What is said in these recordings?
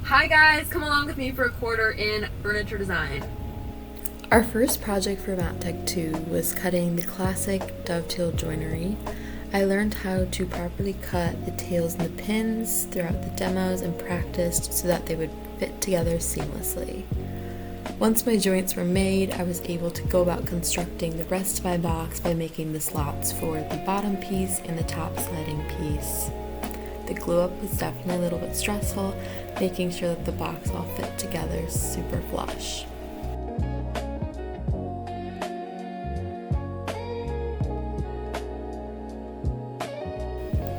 Hi guys, come along with me for a quarter in furniture design. Our first project for Mat Tech 2 was cutting the classic dovetail joinery. I learned how to properly cut the tails and the pins throughout the demos and practiced so that they would fit together seamlessly. Once my joints were made, I was able to go about constructing the rest of my box by making the slots for the bottom piece and the top sliding piece. The glue up was definitely a little bit stressful, making sure that the box all fit together super flush.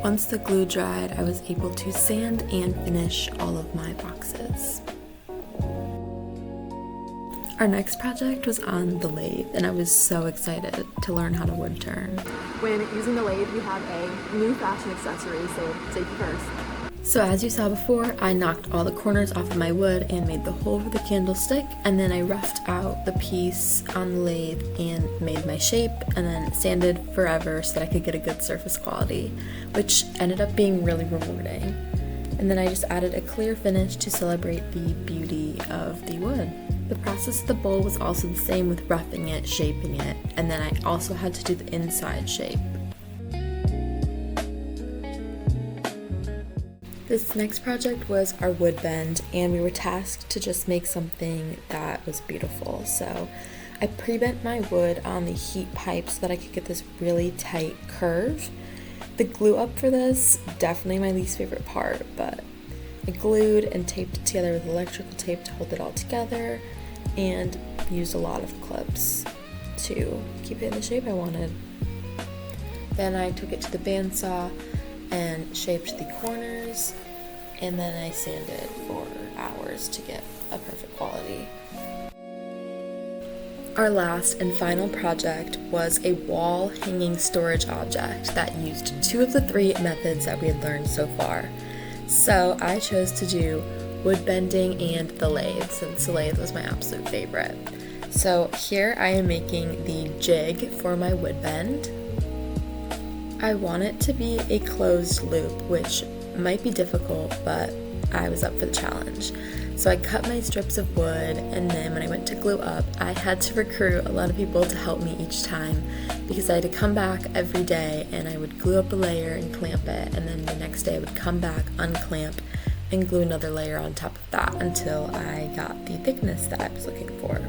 Once the glue dried, I was able to sand and finish all of my boxes. Our next project was on the lathe, and I was so excited to learn how to wood turn. When using the lathe, we have a new fashion accessory, so safety first. So as you saw before, I knocked all the corners off of my wood and made the hole for the candlestick, and then I roughed out the piece on the lathe and made my shape, and then sanded forever so that I could get a good surface quality, which ended up being really rewarding. And then I just added a clear finish to celebrate the beauty of the wood. The process of the bowl was also the same with roughing it, shaping it, and then I also had to do the inside shape. This next project was our wood bend, and we were tasked to just make something that was beautiful. So I pre-bent my wood on the heat pipe so that I could get this really tight curve. The glue up for this, definitely my least favorite part, but I glued and taped it together with electrical tape to hold it all together, and used a lot of clips to keep it in the shape I wanted. Then I took it to the bandsaw and shaped the corners, and then I sanded for hours to get a perfect quality. Our last and final project was a wall hanging storage object that used 2 of the 3 methods that we had learned so far. So I chose to do wood bending and the lathe, since the lathe was my absolute favorite. So here I am making the jig for my wood bend. I want it to be a closed loop, which might be difficult, but I was up for the challenge. So I cut my strips of wood, and then when I went to glue up, I had to recruit a lot of people to help me each time because I had to come back every day and I would glue up a layer and clamp it, and then the next day I would come back, unclamp, and glue another layer on top of that until I got the thickness that I was looking for.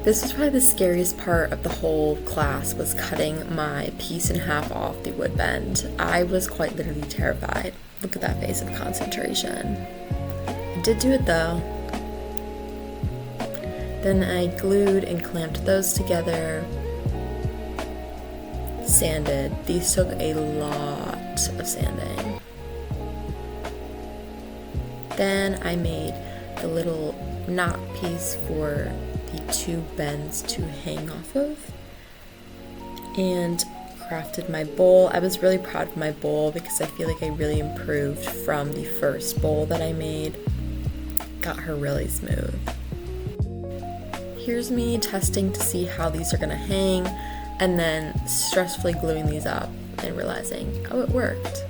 This was probably the scariest part of the whole class, was cutting my piece in half off the wood bend. I was quite literally terrified. Look at that face of concentration. I did do it though. Then I glued and clamped those together, sanded. These took a lot of sanding. Then I made the little knot piece for the 2 bends to hang off of, and crafted my bowl. I was really proud of my bowl because I feel like I really improved from the first bowl that I made. Got her really smooth. Here's me testing to see how these are gonna hang, and then stressfully gluing these up and realizing, oh, it worked.